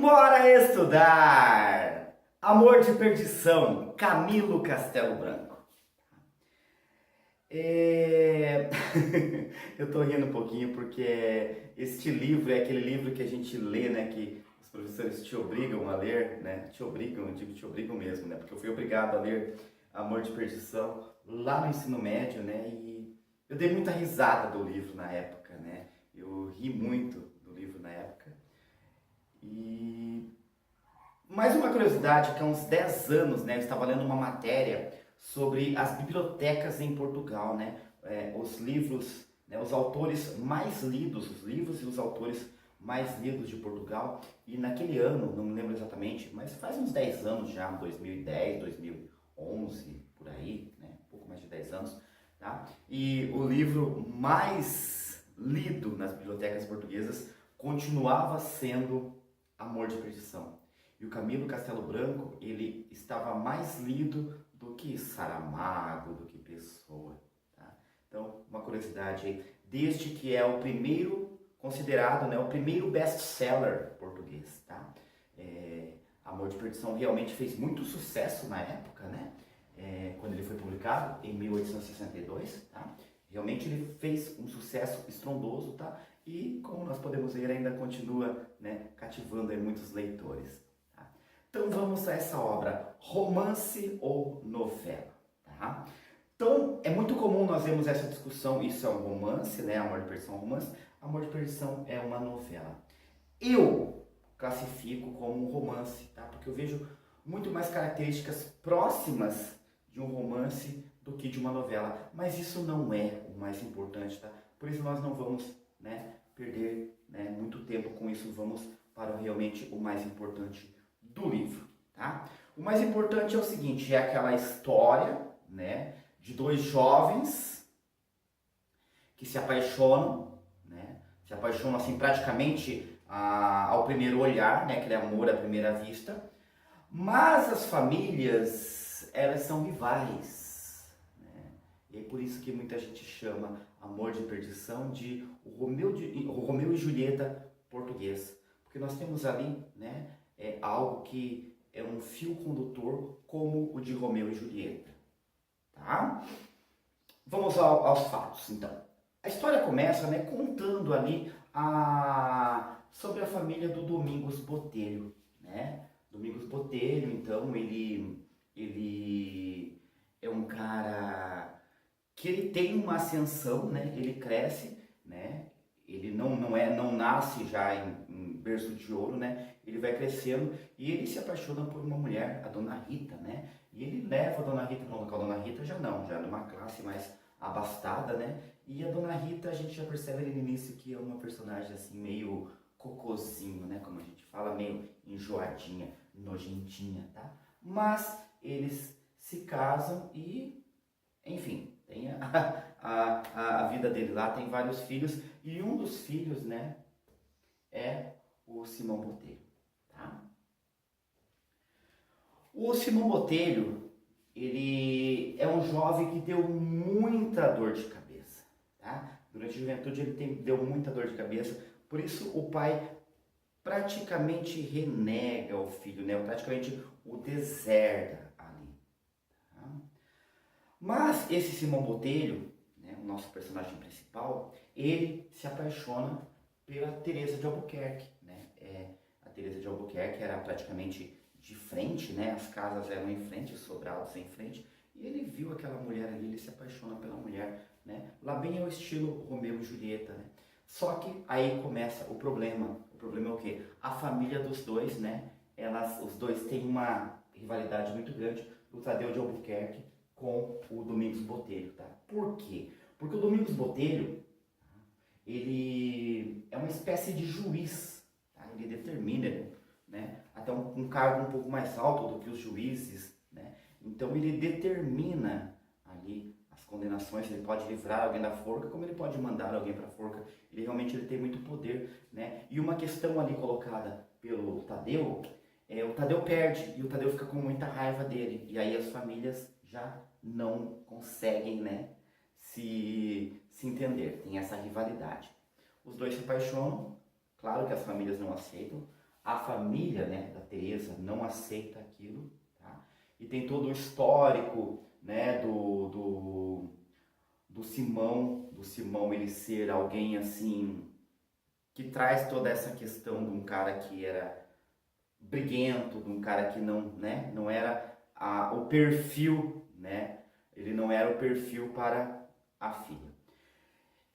Bora estudar! Amor de Perdição, Camilo Castelo Branco. Eu tô rindo um pouquinho porque este livro é aquele livro que a gente lê, né? Que os professores te obrigam a ler, né? Te obrigam, eu digo te obrigam mesmo, né? Porque eu fui obrigado a ler Amor de Perdição lá no ensino médio, né? E eu dei muita risada do livro na época, né? Eu ri muito do livro na época. E mais uma curiosidade, que há uns 10 anos, né, eu estava lendo uma matéria sobre as bibliotecas em Portugal, né, os livros, né, os autores mais lidos, os livros e os autores mais lidos de Portugal, e naquele ano, não me lembro exatamente, mas faz uns 10 anos já, 2010, 2011, por aí, né, um pouco mais de 10 anos, tá? E o livro mais lido nas bibliotecas portuguesas continuava sendo Amor de Perdição. E o Camilo Castelo Branco, ele estava mais lido do que Saramago, do que Pessoa. Tá? Então, uma curiosidade aí, desde que é o primeiro, considerado, né, o primeiro best-seller português. Tá? Amor de Perdição realmente fez muito sucesso na época, né? Quando ele foi publicado, em 1862. Tá? Realmente ele fez um sucesso estrondoso, tá? E, como nós podemos ver, ainda continua, né, cativando aí muitos leitores. Tá? Então vamos a essa obra, romance ou novela? Tá? Então é muito comum nós vermos essa discussão, isso é um romance, né? Amor de Perdição é um romance, Amor de Perdição é uma novela. Eu classifico como um romance, tá? Porque eu vejo muito mais características próximas de um romance do que de uma novela. Mas isso não é o mais importante, tá? Por isso nós não vamos, né, perder, né, muito tempo com isso. Vamos para realmente o mais importante do livro, tá? O mais importante é o seguinte, é aquela história, né, de dois jovens que se apaixonam, né? Se apaixonam assim praticamente ao primeiro olhar, né, aquele amor à primeira vista. Mas as famílias, elas são rivais, né? E é por isso que muita gente chama Amor de Perdição de o Romeu e Julieta português. Porque nós temos ali, né, algo que é um fio condutor como o de Romeu e Julieta. Tá? Vamos aos fatos, então. A história começa, né, contando ali sobre a família do Domingos Botelho, né? Domingos Botelho, então, ele é um cara que ele tem uma ascensão, né? Ele cresce, né? Ele não nasce já em berço de ouro, né? Ele vai crescendo e ele se apaixona por uma mulher, a Dona Rita, né? E ele leva a Dona Rita para um local. A Dona Rita já numa classe mais abastada, né? E a Dona Rita, a gente já percebe ali no início que é uma personagem assim meio cocôzinho, né? Como a gente fala, meio enjoadinha, nojentinha, tá? Mas eles se casam e, enfim, tem a vida dele lá, tem vários filhos, e um dos filhos, né, é o Simão Botelho, tá? O Simão Botelho, ele é um jovem que deu muita dor de cabeça, tá? Durante a juventude ele deu muita dor de cabeça, por isso o pai praticamente renega o filho, né? Praticamente o deserda ali. Tá? Mas esse Simão Botelho, né, o nosso personagem principal, ele se apaixona pela Teresa de Albuquerque, né? A Teresa de Albuquerque era praticamente de frente, né? As casas eram em frente, os sobrados em frente, e ele viu aquela mulher ali, ele se apaixona pela mulher, né? Lá bem é o estilo Romeu e Julieta, né? Só que aí começa o problema. O problema é o quê? A família dos dois, né? Os dois têm uma rivalidade muito grande, do Tadeu de Albuquerque com o Domingos Botelho, tá? Por quê? Porque o Domingos Botelho, ele é uma espécie de juiz, tá? Ele determina, né, até um cargo um pouco mais alto do que os juízes, né? Então ele determina ali as condenações, ele pode livrar alguém da forca, como ele pode mandar alguém para a forca. Ele tem muito poder, né? E uma questão ali colocada pelo Tadeu, o Tadeu perde e o Tadeu fica com muita raiva dele, e aí as famílias já não conseguem, né, se entender, tem essa rivalidade. Os dois se apaixonam, claro que as famílias não aceitam, A família, né, da Teresa não aceita aquilo, tá? E tem todo o histórico, né, do Simão ele ser alguém assim que traz toda essa questão de um cara que era briguento, de um cara que não, né, não era o perfil, né? Ele não era o perfil para a filha.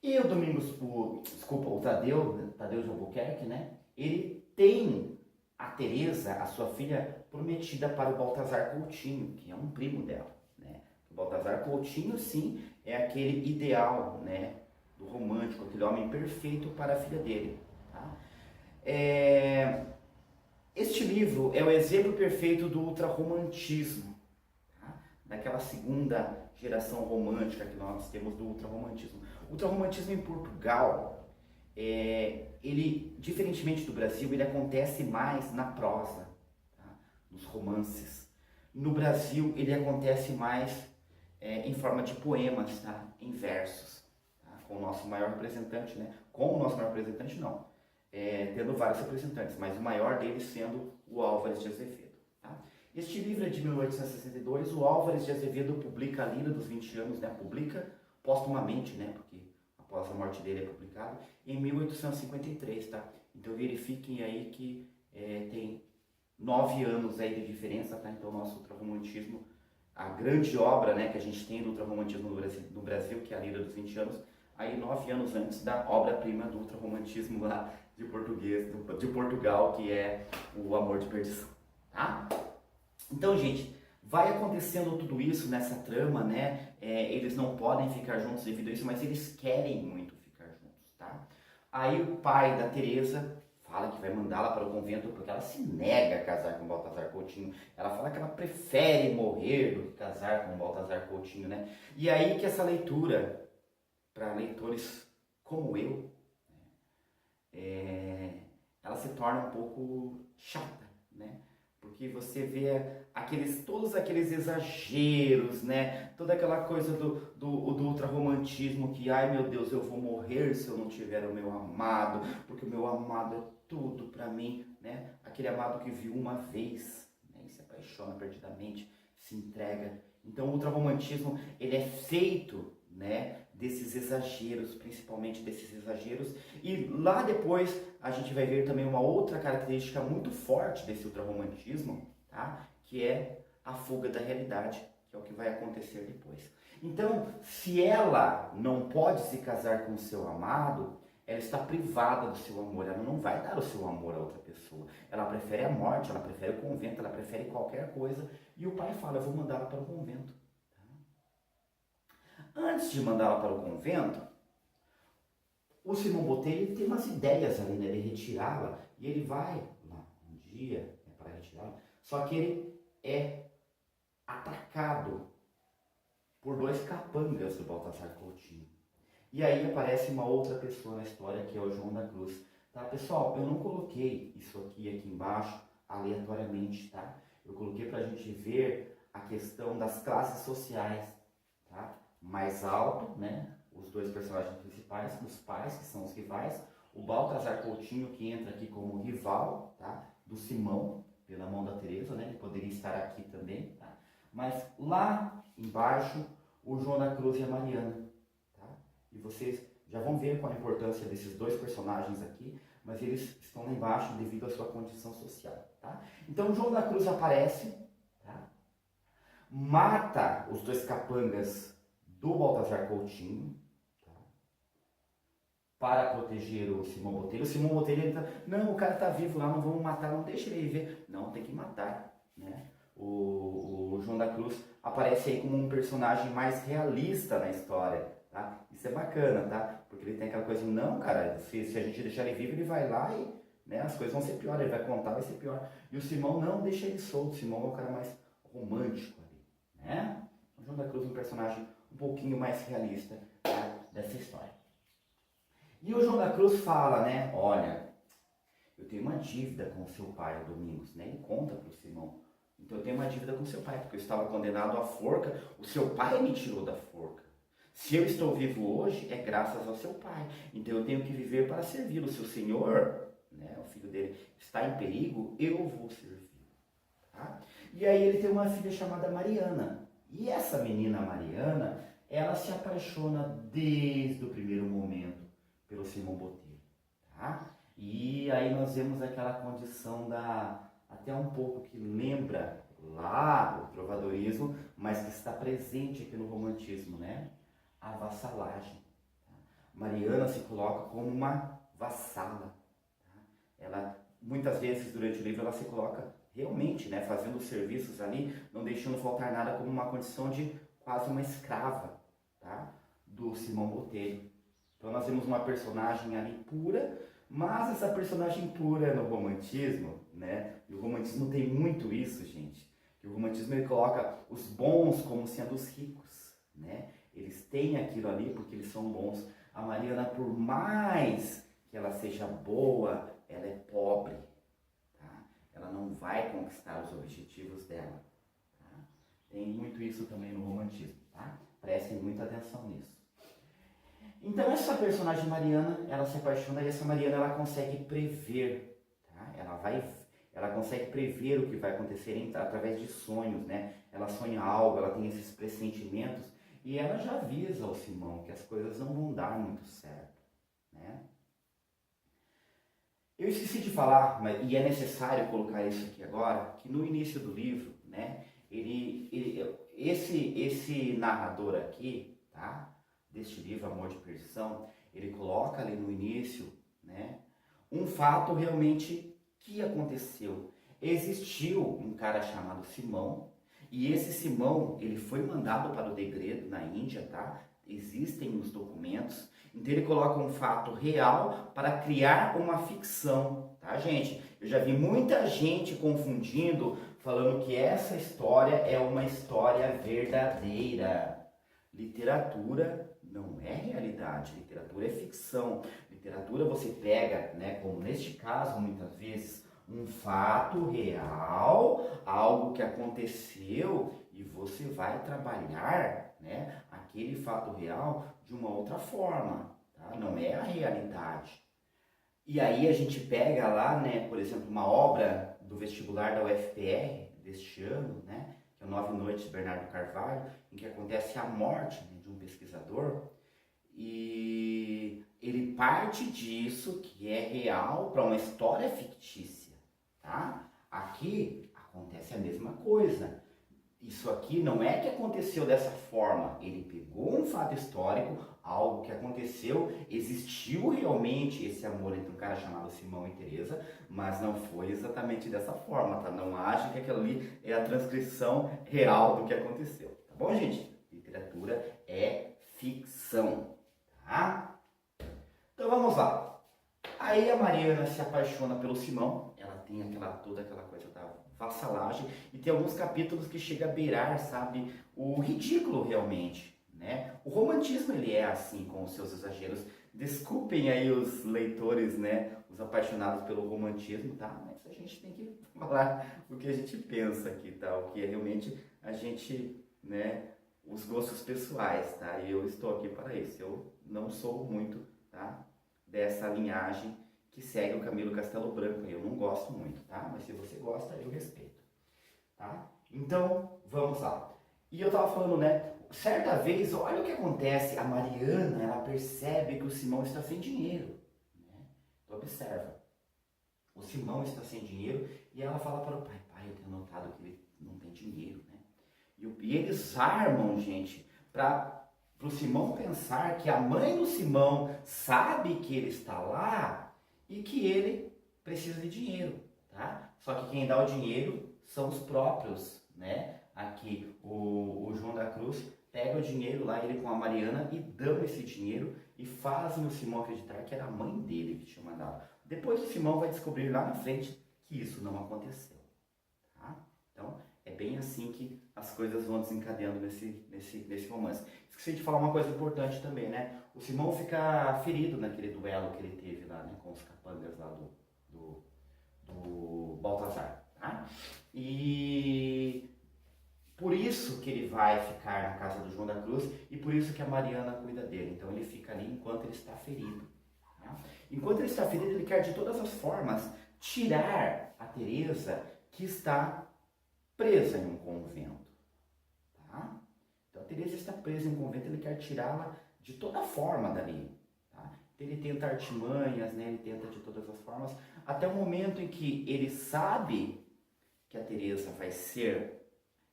E o o Tadeu de Albuquerque, né? Ele tem a Teresa, a sua filha, prometida para o Baltazar Coutinho, que é um primo dela, né? O Baltazar Coutinho, sim, é aquele ideal, né? Do romântico, aquele homem perfeito para a filha dele, tá? Este livro é o exemplo perfeito do ultrarromantismo, tá? Daquela segunda geração romântica que nós temos do ultrarromantismo. O ultrarromantismo em Portugal, ele, diferentemente do Brasil, ele acontece mais na prosa, tá? Nos romances. No Brasil, ele acontece mais em forma de poemas, tá? Em versos, tá? Com o nosso maior representante, né? Com o nosso maior representante, não. Tendo vários representantes, mas o maior deles sendo o Álvares de Azevedo. Tá? Este livro é de 1862, o Álvares de Azevedo publica a Lira dos 20 anos, né? Publica póstumamente, né? Porque após a morte dele é publicado, em 1853, tá? Então verifiquem aí que tem 9 anos aí de diferença, tá? Então nosso ultrarromantismo, a grande obra, né, que a gente tem do ultrarromantismo no Brasil, que é a Lira dos 20 anos, aí 9 anos antes da obra-prima do ultrarromantismo lá de Portugal, que é o Amor de Perdição, tá? Então, gente, vai acontecendo tudo isso nessa trama, né? Eles não podem ficar juntos devido a isso, mas eles querem muito ficar juntos, tá? Aí o pai da Teresa fala que vai mandá-la para o convento porque ela se nega a casar com o Baltazar Coutinho. Ela fala que ela prefere morrer do que casar com o Baltazar Coutinho, né? E aí que essa leitura, para leitores como eu, ela se torna um pouco chata, né? Porque você vê todos aqueles exageros, né? Toda aquela coisa do ultrarromantismo que, ai meu Deus, eu vou morrer se eu não tiver o meu amado, porque o meu amado é tudo pra mim, né? Aquele amado que viu uma vez, né? E se apaixona perdidamente, se entrega. Então o ultrarromantismo, ele é feito, né, desses exageros, principalmente desses exageros, e lá depois a gente vai ver também uma outra característica muito forte desse ultrarromantismo, tá? Que é a fuga da realidade, que é o que vai acontecer depois. Então, se ela não pode se casar com o seu amado, ela está privada do seu amor, ela não vai dar o seu amor a outra pessoa, ela prefere a morte, ela prefere o convento, ela prefere qualquer coisa, e o pai fala, eu vou mandá-la para o convento. Antes de mandá-la para o convento, o Simão Botelho tem umas ideias ali, né, de retirá-la, e ele vai lá um dia para retirá-la, só que ele é atacado por 2 capangas do Baltazar Coutinho. E aí aparece uma outra pessoa na história, que é o João da Cruz. Tá, pessoal, eu não coloquei isso aqui embaixo aleatoriamente, tá? Eu coloquei para a gente ver a questão das classes sociais, tá? Mais alto, né? Os 2 personagens principais, os pais, que são os rivais, o Baltazar Coutinho, que entra aqui como rival, tá? Do Simão, pela mão da Teresa, né? Ele poderia estar aqui também, tá? Mas lá embaixo, o João da Cruz e a Mariana, tá? E vocês já vão ver qual a importância desses 2 personagens aqui, mas eles estão lá embaixo devido à sua condição social, tá? Então, o João da Cruz aparece, tá? Mata os 2 capangas do Baltazar Coutinho, tá? Para proteger o Simão Botelho. O Simão Botelho entra, não, o cara tá vivo lá, não vamos matar, não deixa ele viver. Não, tem que matar, né? O João da Cruz aparece aí como um personagem mais realista na história, tá? Isso é bacana, tá? Porque ele tem aquela coisa, não, cara, se a gente deixar ele vivo, ele vai lá e, né, as coisas vão ser piores, ele vai contar, vai ser pior. E o Simão, não, deixa ele solto, o Simão é o cara mais romântico ali, né? O João da Cruz é um personagem um pouquinho mais realista, tá, dessa história. E o João da Cruz fala, né, olha, eu tenho uma dívida com o seu pai, o Domingos, né? Ele conta para o Simão. Então eu tenho uma dívida com seu pai, porque eu estava condenado à forca, o seu pai me tirou da forca. Se eu estou vivo hoje, é graças ao seu pai. Então eu tenho que viver para servi-lo. Se o Senhor, né, o filho dele, está em perigo, eu vou servir. Tá? E aí ele tem uma filha chamada Mariana. E essa menina Mariana, ela se apaixona desde o primeiro momento pelo Simão Botelho. Tá? E aí nós vemos aquela condição até um pouco que lembra lá o trovadorismo, mas que está presente aqui no romantismo, né? A vassalagem. Tá? Mariana se coloca como uma vassala. Tá? Ela, muitas vezes durante o livro, ela se coloca realmente, né, fazendo os serviços ali, não deixando faltar nada, como uma condição de quase uma escrava, tá? Do Simão Botelho. Então nós vemos uma personagem ali pura, mas essa personagem pura no romantismo, né? E o romantismo tem muito isso, gente. Que o romantismo ele coloca os bons como sendo os ricos, né? Eles têm aquilo ali porque eles são bons. A Mariana, por mais que ela seja boa, ela é pobre. Ela não vai conquistar os objetivos dela. Tá? Tem muito isso também no romantismo, tá? Prestem muita atenção nisso. Então essa personagem Mariana, ela se apaixona e essa Mariana ela consegue prever, tá? Ela consegue prever o que vai acontecer através de sonhos, né? Ela sonha algo, ela tem esses pressentimentos e ela já avisa ao Simão que as coisas não vão dar muito certo, né? Eu esqueci de falar, e é necessário colocar isso aqui agora, que no início do livro, né, esse narrador aqui, tá, deste livro, Amor de Perdição, ele coloca ali no início, né, um fato realmente que aconteceu. Existiu um cara chamado Simão, e esse Simão, ele foi mandado para o degredo na Índia, tá? Existem os documentos. Então ele coloca um fato real para criar uma ficção, tá, gente? Eu já vi muita gente confundindo, falando que essa história é uma história verdadeira. Literatura não é realidade, literatura é ficção. Literatura você pega, né, como neste caso, muitas vezes, um fato real, algo que aconteceu, e você vai trabalhar, né, aquele fato real de uma outra forma, tá? Não é a realidade. E aí a gente pega lá, né, por exemplo, uma obra do vestibular da UFPR deste ano, né, que é o 9 Noites de Bernardo Carvalho, em que acontece a morte, né, de um pesquisador, e ele parte disso, que é real, para uma história fictícia, tá? Aqui acontece a mesma coisa. Isso aqui não é que aconteceu dessa forma, ele pegou um fato histórico, algo que aconteceu, existiu realmente esse amor entre um cara chamado Simão e Teresa, mas não foi exatamente dessa forma, tá? Não acha que aquilo ali é a transcrição real do que aconteceu, tá bom, gente? Literatura é ficção, tá? Então vamos lá. Aí a Mariana se apaixona pelo Simão, ela tem toda aquela coisa da vassalagem, e tem alguns capítulos que chega a beirar, sabe, o ridículo realmente, né? O romantismo ele é assim, com os seus exageros. Desculpem aí os leitores, né, os apaixonados pelo romantismo, tá? Mas a gente tem que falar o que a gente pensa aqui, tá? O que é realmente a gente, né, os gostos pessoais, tá? E eu estou aqui para isso. Eu não sou muito, tá, dessa linhagem que segue o Camilo Castelo Branco. Eu não gosto muito, tá? Mas se você gosta, eu respeito, tá? Então, vamos lá. E eu tava falando, né? Certa vez, olha o que acontece. A Mariana, ela percebe que o Simão está sem dinheiro, né? Então, observa. O Simão está sem dinheiro e ela fala para o pai, eu tenho notado que ele não tem dinheiro, né? E eles armam, gente, para o Simão pensar que a mãe do Simão sabe que ele está lá e que ele precisa de dinheiro, tá? Só que quem dá o dinheiro são os próprios, né? Aqui, o João da Cruz pega o dinheiro lá, ele com a Mariana, e dão esse dinheiro e fazem o Simão acreditar que era a mãe dele que tinha mandado. Depois o Simão vai descobrir lá na frente que isso não aconteceu, tá? Então, é bem assim que as coisas vão desencadeando nesse romance. Esqueci de falar uma coisa importante também, né? O Simão fica ferido naquele duelo que ele teve lá, né, com os capangas lá do Baltazar, tá? E por isso que ele vai ficar na casa do João da Cruz e por isso que a Mariana cuida dele. Então ele fica ali enquanto ele está ferido, tá? Enquanto ele está ferido, ele quer de todas as formas tirar a Teresa, que está presa em um convento. Tá? Então a Teresa está presa em um convento, ele quer tirá-la de toda forma dali. Tá? Ele tenta artimanhas, né? Ele tenta de todas as formas, até o momento em que ele sabe que a Teresa vai ser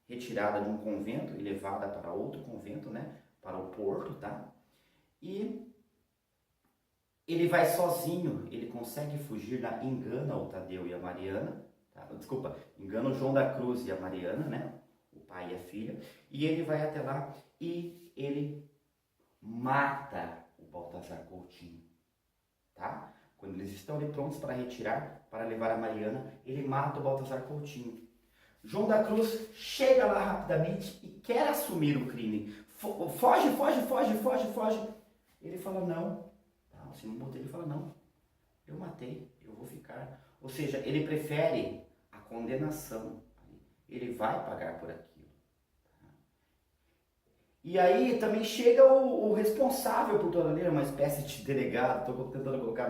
retirada de um convento e levada para outro convento, né? Para o Porto, tá? E ele vai sozinho, ele consegue fugir, engana o Tadeu e a Mariana, tá? Desculpa, engana o João da Cruz e a Mariana, né? O pai e a filha, e ele vai até lá e ele mata o Baltazar Coutinho, tá? Quando eles estão ali prontos para retirar, para levar a Mariana, ele mata o Baltazar Coutinho. João da Cruz chega lá rapidamente e quer assumir o crime. Foge. Ele fala não. Tá? O Simão Botelho fala não. Eu matei, eu vou ficar. Ou seja, ele prefere a condenação. Ele vai pagar por aquilo. Tá? E aí também chega o responsável por toda a lei, uma espécie de delegado. Estou tentando colocar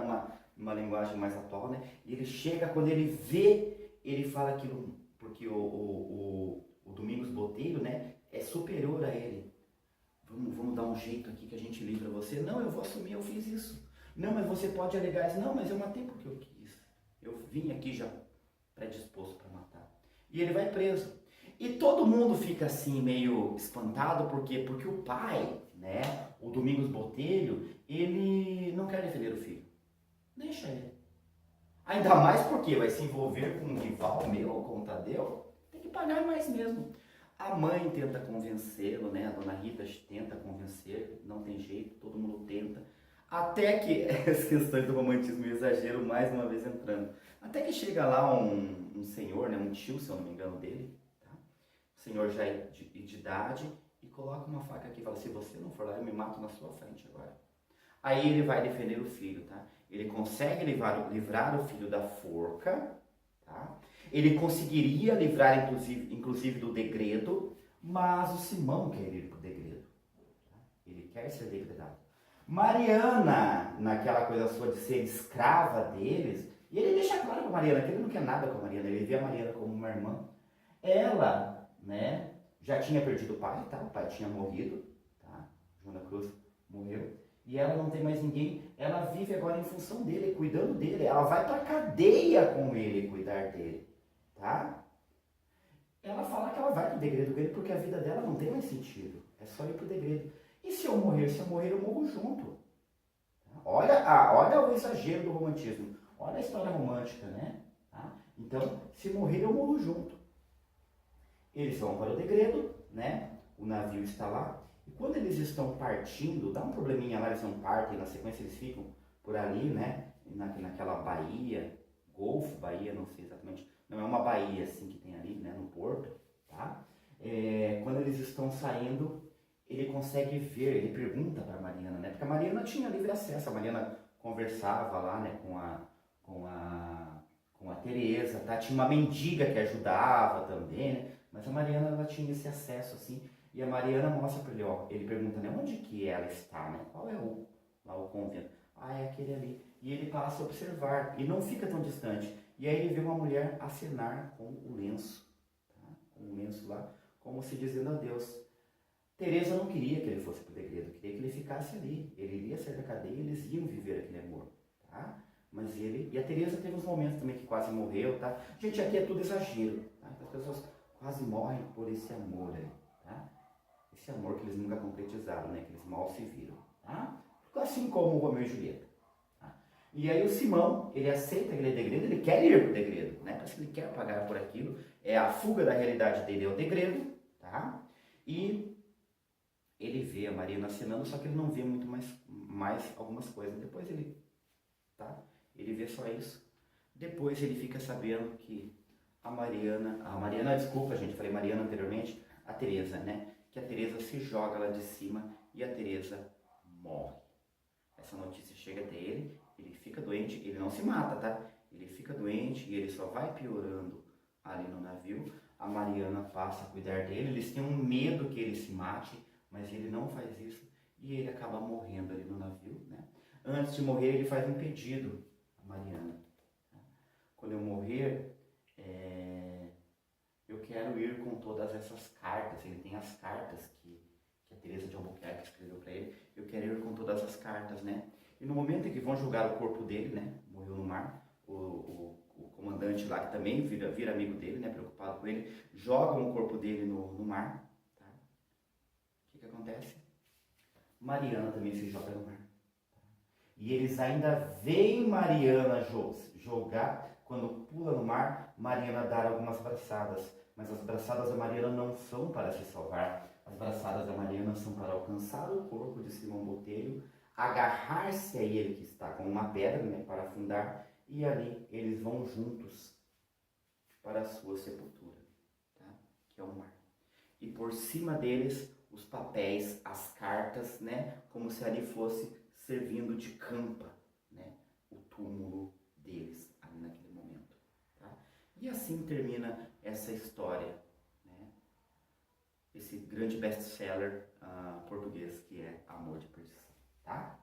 numa linguagem mais atual, né? E ele chega, quando ele vê, ele fala aquilo. Porque o Domingos Botelho, né, é superior a ele. Vamos dar um jeito aqui que a gente livra você. Não, eu vou assumir, eu fiz isso. Não, mas você pode alegar isso. Não, mas eu matei porque eu quis. Eu vim aqui já predisposto para matar. E ele vai preso. E todo mundo fica assim meio espantado, por quê? Porque o pai, né, o Domingos Botelho, ele não quer defender o filho. Deixa ele. Ainda mais porque vai se envolver com um rival meu, com o Tadeu, tem que pagar mais mesmo. A mãe tenta convencê-lo, né? A dona Rita tenta convencer, não tem jeito, todo mundo tenta. Até que, as questões do romantismo e exagero mais uma vez entrando. Até que chega lá um senhor, né? Um tio, se eu não me engano, dele, tá? O senhor já é de idade, e coloca uma faca aqui e fala, se você não for lá, eu me mato na sua frente agora. Aí ele vai defender o filho, tá? Ele consegue livrar o filho da forca, tá? Ele conseguiria livrar, inclusive do degredo, mas o Simão quer ir para o degredo. Tá? Ele quer ser degredado. Mariana, naquela coisa sua de ser escrava deles, e ele deixa claro para Mariana que ele não quer nada com a Mariana, ele vê a Mariana como uma irmã. Ela, né, já tinha perdido o pai, tá? O pai tinha morrido, tá? João da Cruz morreu. E ela não tem mais ninguém, ela vive agora em função dele, cuidando dele. Ela vai pra cadeia com ele, cuidar dele, tá? Ela fala que ela vai pro degredo com ele porque a vida dela não tem mais sentido. É só ir pro degredo. E se eu morrer? Se eu morrer, eu morro junto. Tá? Olha o exagero do romantismo. Olha a história romântica, né? Tá? Então, se morrer, eu morro junto. Eles vão para o degredo, né? O navio está lá. E quando eles estão partindo, dá um probleminha lá, eles não partem, na sequência eles ficam por ali, né? Naquela baía, Golfo, Baía, não sei exatamente, não é uma baía assim que tem ali, né? No porto, tá? Quando eles estão saindo, ele consegue ver, ele pergunta para a Mariana, né? Porque a Mariana tinha livre acesso, a Mariana conversava lá, né? Com a Teresa, tá? Tinha uma mendiga que ajudava também, né? Mas a Mariana, ela tinha esse acesso assim. E a Mariana mostra para ele, ó, ele pergunta, né, onde que ela está, né? Qual é lá o convento? Ah, é aquele ali. E ele passa a observar, e não fica tão distante. E aí ele vê uma mulher acenar com o lenço, tá? Com o lenço lá, como se dizendo adeus. Teresa não queria que ele fosse pro degredo, queria que ele ficasse ali. Ele iria sair da cadeia e eles iam viver aquele amor, tá? Mas ele... E a Teresa teve uns momentos também que quase morreu, tá? Gente, aqui é tudo exagero, tá? As pessoas quase morrem por esse amor aí, tá? Esse amor que eles nunca concretizaram, né? Que eles mal se viram, tá? Assim como o Romeu e Julieta. Tá? E aí o Simão, ele aceita aquele degredo, ele quer ir pro degredo, né? Parece que ele quer pagar por aquilo. É a fuga da realidade dele, é o degredo, tá? E ele vê a Mariana acenando, só que ele não vê muito mais algumas coisas. Depois ele, tá? Ele vê só isso. Depois ele fica sabendo que a Mariana, desculpa gente, falei Mariana anteriormente, a Teresa, né? Que a Teresa se joga lá de cima e a Teresa morre. Essa notícia chega até ele, ele fica doente, ele não se mata, tá? Ele fica doente e ele só vai piorando ali no navio. A Mariana passa a cuidar dele, eles têm um medo que ele se mate, mas ele não faz isso e ele acaba morrendo ali no navio, né? Antes de morrer ele faz um pedido a Mariana. quando eu morrer, eu quero ir com todas essas cartas. Ele tem as cartas que a Teresa de Albuquerque escreveu para ele. Eu quero ir com todas as cartas, né? E no momento em que vão julgar o corpo dele, né? Morreu no mar. O comandante lá, que também vira amigo dele, né? Preocupado com ele, jogam o corpo dele no mar. Tá? O que acontece? Mariana também se joga no mar. E eles ainda veem Mariana jogar, quando pula no mar, Mariana dá algumas braçadas. Mas as braçadas da Mariana não são para se salvar. As braçadas da Mariana são para alcançar o corpo de Simão Botelho, agarrar-se a ele que está com uma pedra, né, para afundar, e ali eles vão juntos para a sua sepultura, tá? Que é o mar. E por cima deles, os papéis, as cartas, né, como se ali fosse servindo de campa, né, o túmulo deles, ali naquele momento. Tá? E assim termina essa história, né, esse grande best-seller português que é Amor de Perdição. Tá?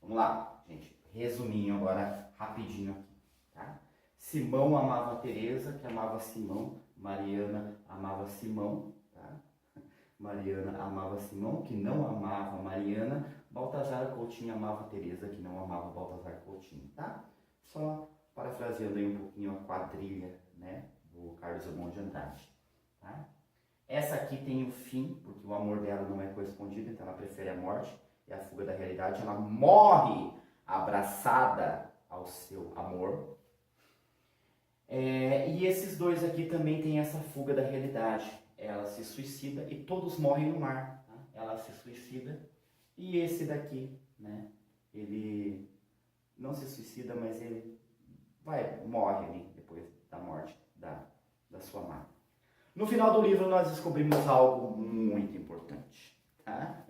Vamos lá, gente, resuminho agora, rapidinho aqui. Tá? Simão amava Teresa, que amava Simão. Mariana amava Simão. Tá? Mariana amava Simão, que não amava Mariana. Baltazar Coutinho amava Teresa, que não amava Baltazar Coutinho, tá? Só parafraseando aí um pouquinho a quadrilha, né, do Carlos Drummond de Andrade, tá? Essa aqui tem o fim, porque o amor dela não é correspondido, então ela prefere a morte e a fuga da realidade. Ela morre abraçada ao seu amor. E esses dois aqui também têm essa fuga da realidade. Ela se suicida e todos morrem no mar, tá? Ela se suicida. E esse daqui, né, ele não se suicida, mas ele morre ali depois da morte da sua amada. No final do livro nós descobrimos algo muito importante, tá?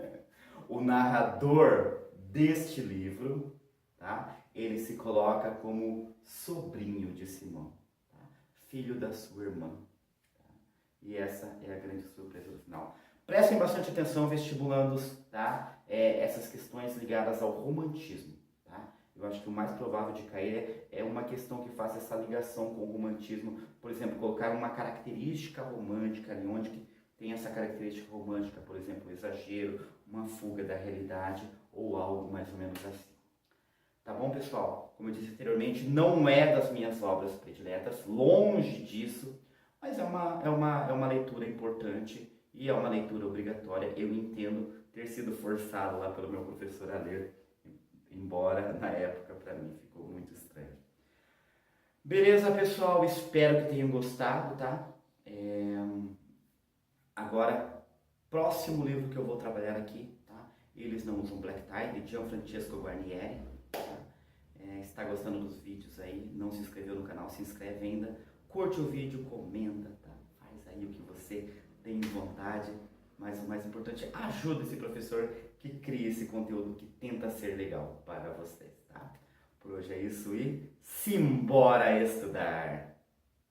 O narrador deste livro, tá, ele se coloca como sobrinho de Simão, tá? Filho da sua irmã. Tá? E essa é a grande surpresa do final. Prestem bastante atenção, vestibulandos, tá? Essas questões ligadas ao romantismo, tá? Eu acho que o mais provável de cair é uma questão que faça essa ligação com o romantismo. Por exemplo, colocar uma característica romântica ali, onde que tem essa característica romântica, por exemplo, exagero, uma fuga da realidade ou algo mais ou menos assim. Tá bom, pessoal? Como eu disse anteriormente, não é das minhas obras prediletas, longe disso, mas é uma leitura importante. E é uma leitura obrigatória. Eu entendo ter sido forçado lá pelo meu professor a ler, embora na época para mim ficou muito estranho. Beleza, pessoal? Espero que tenham gostado, tá? Agora, próximo livro que eu vou trabalhar aqui, tá? Eles Não Usam Black Tie, de Gianfrancesco Guarnieri. Tá? Está gostando dos vídeos aí? Não se inscreveu no canal? Se inscreve ainda. Curte o vídeo, comenta, tá? Faz aí o que você tem vontade, mas o mais importante, ajuda esse professor que cria esse conteúdo que tenta ser legal para vocês, tá? Por hoje é isso e simbora estudar!